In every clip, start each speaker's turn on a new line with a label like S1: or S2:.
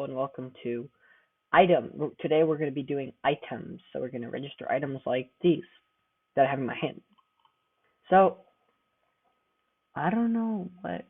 S1: and welcome to item. Today we're going to be doing items, so we're going to register items like these that I have in my hand. So I don't know what.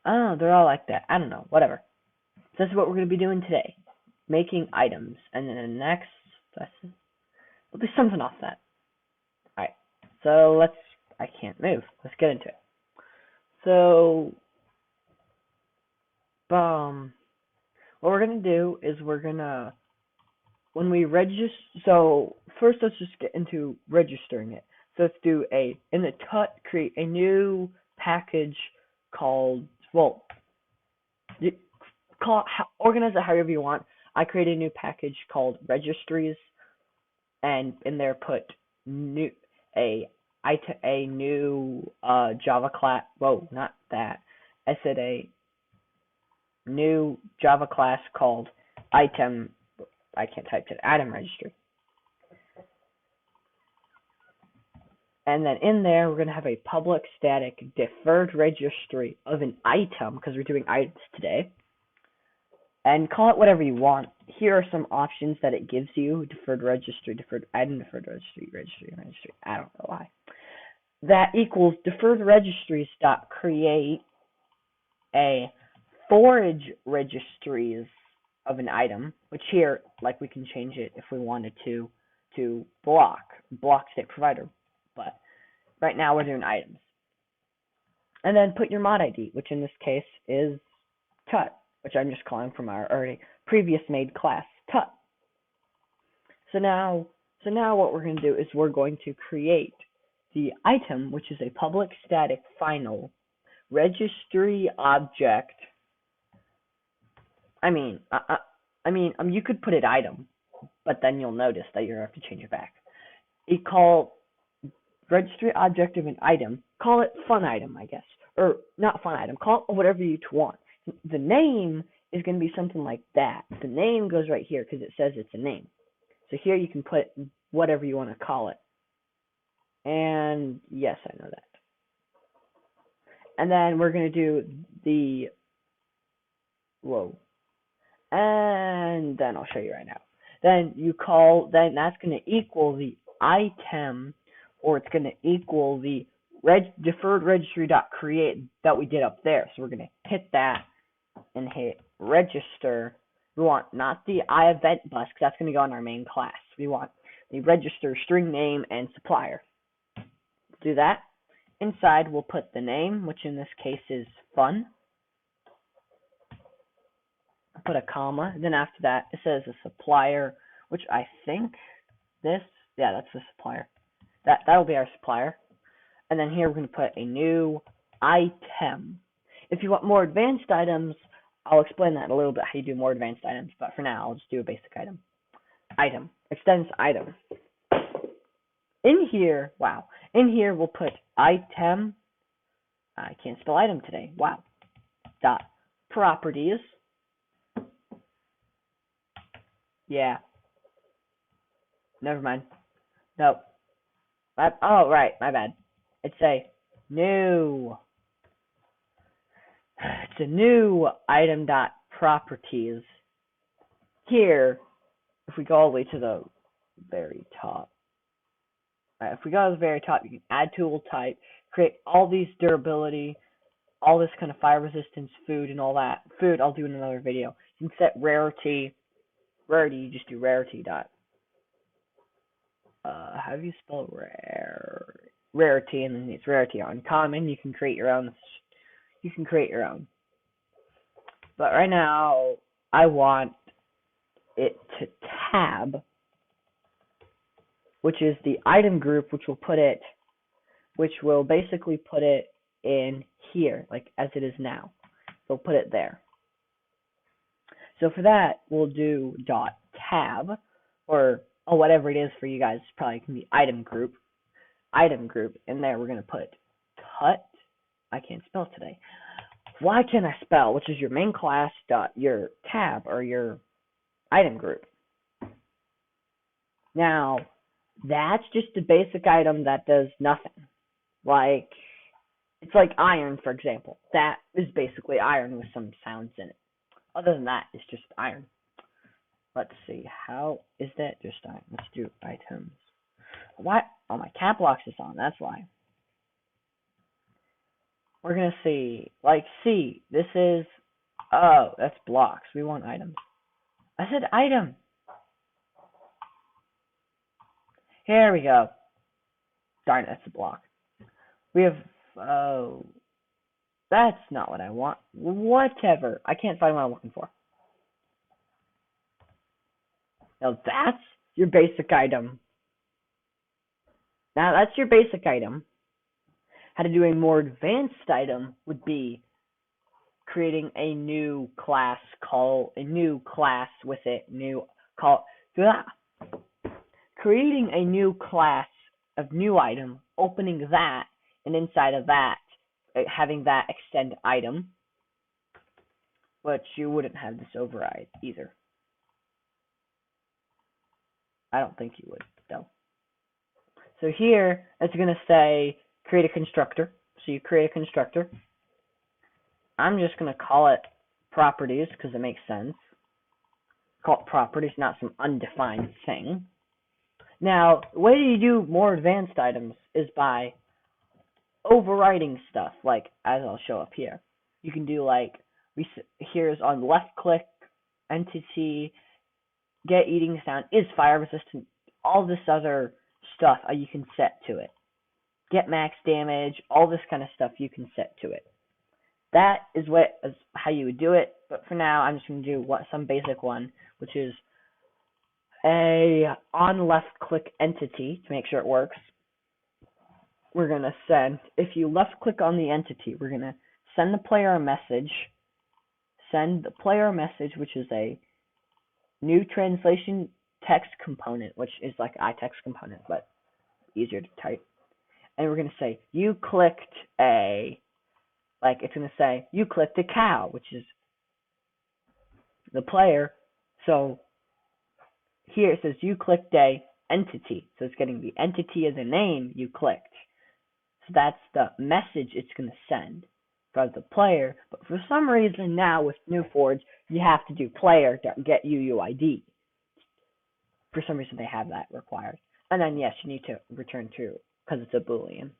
S1: Oh, they're all like that. I don't know. Whatever. So this is what we're going to be doing today, making items, and then the next lesson will be something off that. All right. So let's. I can't move. Let's get into it. So, what we're gonna do is when we register. So first, let's just get into registering it. So let's do in the tut create a new package called you organize it however you want. I create a new package called registries, and in there put new a new Java class. Whoa, not that. I said a new Java class called item. I can't type it. Item registry. And then in there, we're going to have a public static deferred registry of an item, because we're doing items today. And call it whatever you want. Here are some options that it gives you. Deferred registry, deferred item, deferred registry. I don't know why. That equals deferred registries dot create a forage registries of an item, which here, like, we can change it if we wanted to block state provider. But right now we're doing items. And then put your mod ID, which in this case is tut, which I'm just calling from our already previous made class, tut. So now what we're going to do is we're going to create the item, which is a public static final registry object. You could put it item, but then you'll notice that you're going to have to change it back. You call registry object of an item, call it fun item, I guess. Or not fun item, call it whatever you want. The name is going to be something like that. The name goes right here because it says it's a name. So here you can put whatever you want to call it. And yes, I know that. And then we're going to do and then I'll show you right now. Then that's going to equal the item, or it's going to equal the deferred registry.create that we did up there. So we're going to hit that and hit register. We want not the iEvent bus, because that's going to go in our main class. We want the register string name and supplier. Do that. Inside, we'll put the name, which in this case is fun. Put a comma. Then after that, it says a supplier, which I think that's the supplier. That'll be our supplier. And then here we're going to put a new item. If you want more advanced items, I'll explain that in a little bit, how you do more advanced items. But for now, I'll just do a basic item. Item. Extends item. In here, we'll put item. I can't spell item today. Wow. Dot properties. Yeah. Never mind. Nope. Right. My bad. It's a new item dot properties. Here, if we go all the way to the very top. If we go to the very top, you can add tool type, create all these durability, all this kind of fire resistance, food, and all that. Food, I'll do in another video. You can set rarity. Rarity, you just do rarity dot. How do you spell rarity? And then it's rarity uncommon. You can create your own. But right now, I want it to tab, which is the item group, which will basically put it in here, like as it is now. So we'll put it there. So for that, we'll do .tab, or whatever it is for you guys. Probably can be item group. In there, we're going to put tut. I can't spell today. Why can't I spell? Which is your main class dot your tab, or your item group. Now, that's just a basic item that does nothing. It's like iron, for example. That is basically iron with some sounds in it. Other than that, it's just iron. Let's see, how is that just iron? Let's do items. Why? Oh, my cap locks is on, that's why. We're gonna see, like, see, this is, oh, that's blocks. We want items. I said item. Here we go. Darn, that's a block. We have, oh, that's not what I want. Whatever. I can't find what I'm looking for. Now that's your basic item. Now that's your basic item. How to do a more advanced item would be creating a new class, call a new class with it, new call, creating a new class of new item, opening that, and inside of that, having that extend item, but you wouldn't have this override either. I don't think you would, though. So here, it's going to say create a constructor. So you create a constructor. I'm just going to call it properties because it makes sense. Call it properties, not some undefined thing. Now, the way you do more advanced items is by overriding stuff, like as I'll show up here. You can do like, here's on left click, entity, get eating sound, is fire resistant, all this other stuff you can set to it. Get max damage, all this kind of stuff you can set to it. That is how you would do it, but for now I'm just going to do some basic one, which is a on left click entity to make sure it works. We're going to send, if you left click on the entity, we're going to send the player a message, which is a new translation text component, which is like iText component, but easier to type. And we're going to say, you clicked it's going to say, you clicked a cow, which is the player. So here it says, you clicked a entity. So it's getting the entity as a name you clicked. So that's the message it's going to send for the player. But for some reason now with NewForge, you have to do player.getUUID. For some reason they have that required. And then yes, you need to return true because it's a Boolean.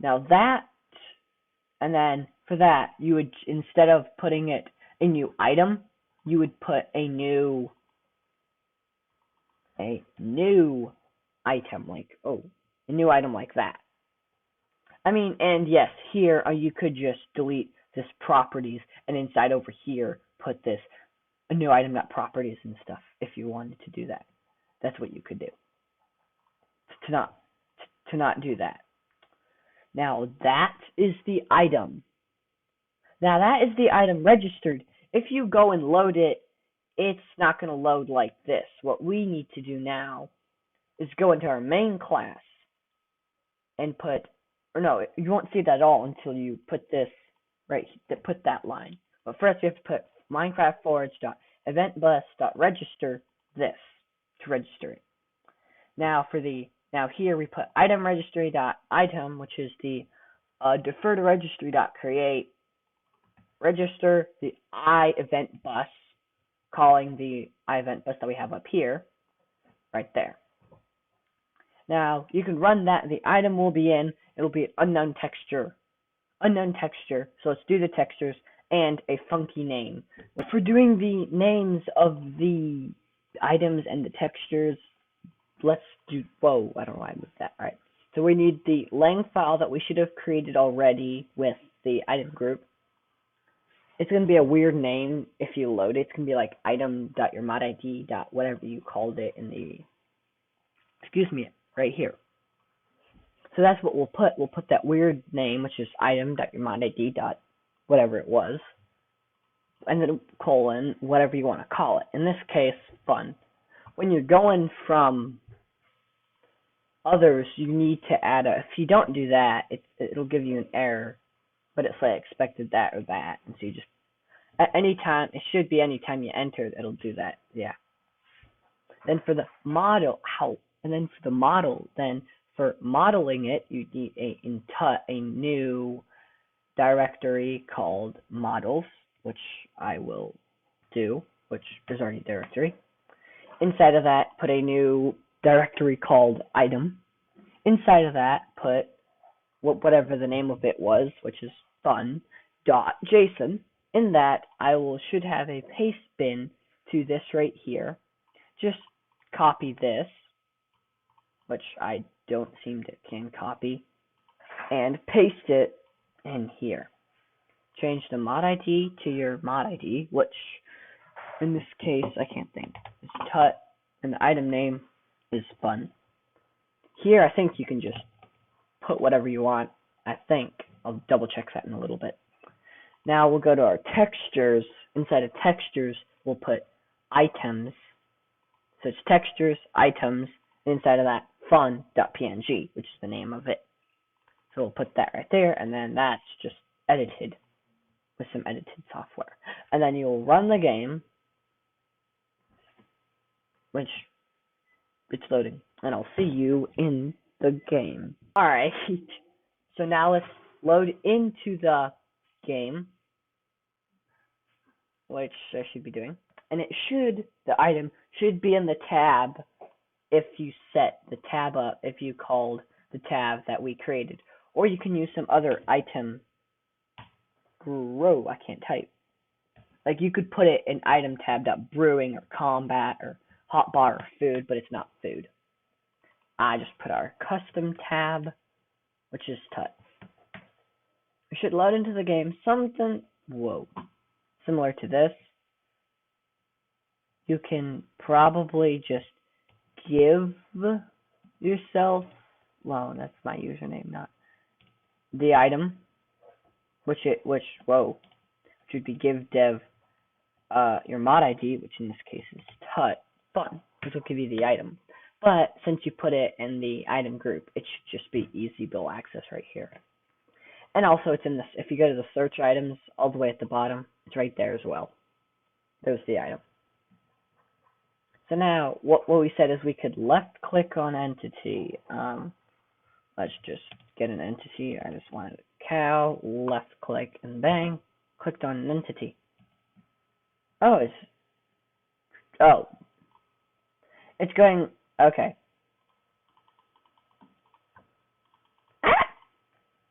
S1: Now that, and then for that, you would, instead of putting it a new item, you would put a new item, like, a new item like that. I mean, and yes, here you could just delete this properties, and inside over here put this a new item properties and stuff if you wanted to do that. That's what you could do. To not do that. Now that is the item. Now that is the item registered. If you go and load it, it's not going to load like this. What we need to do now is go into our main class and you won't see that at all until you put this put that line. But first you have to put minecraft.forge.eventBus.register this to register it. Now here we put item registry.item, which is the defer to registry.create, register the iEventBus, calling the iEventBus that we have up here, right there. Now you can run that. The item will be in. It'll be an unknown texture. So let's do the textures and a funky name. For doing the names of the items and the textures, let's do, I don't know why I moved that. All right. So we need the lang file that we should have created already with the item group. It's going to be a weird name if you load it. It's going to be like item.yourmodid. Whatever you called it in the, right here. So that's what we'll put. We'll put that weird name, which is item.yourmodid. Whatever it was. And then colon, whatever you want to call it. In this case, fun. When you're going from others, you need to add if you don't do that, it'll give you an error, but it's like expected that or that, and so you just, at any time, it should be any time you enter, it'll do that, yeah. Then for the model, for modeling it, you need a new directory called models, which I will do, which is already a directory. Inside of that, put a new directory called item. Inside of that, put whatever the name of it was, which is fun.json. In that, should have a paste bin to this right here. Just copy this, which I don't seem to can copy, and paste it in here. Change the mod ID to your mod ID, which in this case I can't think. It's tut, and the item name is fun. Here I think you can just put whatever you want. I think I'll double check that in a little bit. Now we'll go to our textures. Inside of textures, we'll put items. So it's textures, items, inside of that fun.png, which is the name of it. So we'll put that right there, and then that's just edited with some edited software. And then you'll run the game, which it's loading, and I'll see you in the game. Alright, so now let's load into the game, which I should be doing. And the item should be in the tab if you set the tab up, if you called the tab that we created. Or you can use some other item. I can't type. Like you could put it in item tab.brewing or combat or hotbar or food, but it's not food. I just put our custom tab, which is tut. We should load into the game something, similar to this. You can probably just give yourself, that's my username, not the item, which would be give dev your mod ID, which in this case is tut fun, which will give you the item. But since you put it in the item group, it should just be easy build access right here. And also it's in this, if you go to the search items all the way at the bottom, it's right there as well. There's the item. So now what we said is we could left click on entity. Let's just get an entity. I just wanted a cow, left click, and bang, clicked on an entity. It's going, okay.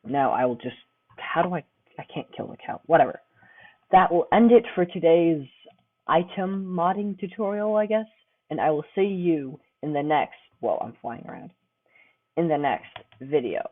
S1: Now I will just, I can't kill the cow, whatever. That will end it for today's item modding tutorial, I guess. And I will see you in the next, I'm flying around, in the next video.